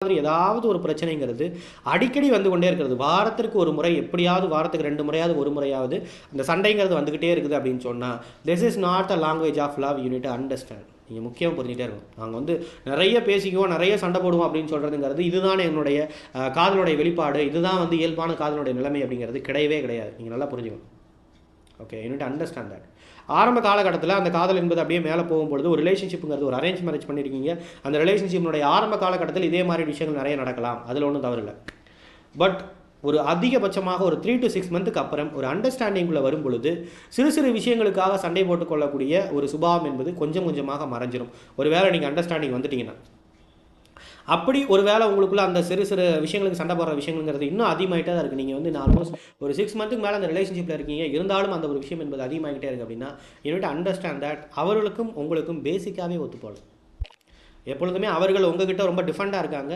மாதிரி ஏதாவது ஒரு பிரச்சனைங்கிறது அடிக்கடி வந்து கொண்டே இருக்கிறது. வாரத்திற்கு ஒரு முறை, எப்படியாவது வாரத்துக்கு 2 முறையாவது, ஒரு முறையாவது அந்த சண்டைங்கிறது வந்துக்கிட்டே இருக்குது அப்படின்னு சொன்னால், this is not a language of love. You need to understand. நீங்கள் முக்கியம் புரிஞ்சுட்டே இருக்கணும். நாங்கள் வந்து நிறைய பேசிக்குவோம், நிறைய சண்டை போடுவோம் அப்படின்னு சொல்கிறதுங்கிறது இதுதான் என்னுடைய காதலுடைய வெளிப்பாடு, இதுதான் வந்து இயல்பான காதலுடைய நிலைமை அப்படிங்கிறது கிடையவே கிடையாது. நீங்கள் நல்லா புரிஞ்சுக்கணும். Okay, you need to understand that. ஆரம்ப காலகட்டத்தில் அந்த காதல் என்பது அப்படியே மேலே போகும்பொழுது, ஒரு ரிலேஷன்ஷிப்புங்கிறது, ஒரு அரேஞ்ச் மேரேஜ் பண்ணியிருக்கீங்க, அந்த ரிலேஷன்ஷிப்பினுடைய ஆரம்ப காலகட்டத்தில் இதே மாதிரி விஷயங்கள் நிறைய நடக்கலாம், அதில் ஒன்றும் தவறு இல்லை. பட் ஒரு அதிகபட்சமாக ஒரு 3 to 6 மந்த்துக்கு அப்புறம் ஒரு அண்டர்ஸ்டாண்டிங்குள்ளே வரும் பொழுது சிறு சிறு விஷயங்களுக்காக சண்டை போட்டுக்கொள்ளக்கூடிய ஒரு சுபாவம் என்பது கொஞ்சம் கொஞ்சமாக மறைஞ்சிரும். ஒரு வேளை நீங்கள் அண்டர்ஸ்டாண்டிங் வந்துட்டீங்கன்னா, அப்படி ஒரு வேளை உங்களுக்குள்ள அந்த சிறு சிறு விஷயங்களுக்கு சண்டை போடுற விஷயங்கிறது இன்னும் அதிகமாகிட்டே தான் இருக்குது. நீங்கள் வந்து ஆல்மோஸ்ட் ஒரு 6 மந்த்துக்கு மேலே அந்த ரிலேஷன்ஷிப்பில் இருக்கீங்க, இருந்தாலும் அந்த ஒரு விஷயம் என்பது அதிகமாகிட்டே இருக்குது அப்படின்னா, you need to understand that அவர்களுக்கும் உங்களுக்கும் பேசிக்காகவே ஒத்துப்போகல. எப்பொழுதுமே அவர்கள் உங்ககிட்ட ரொம்ப டிஃபரெண்டாக இருக்காங்க.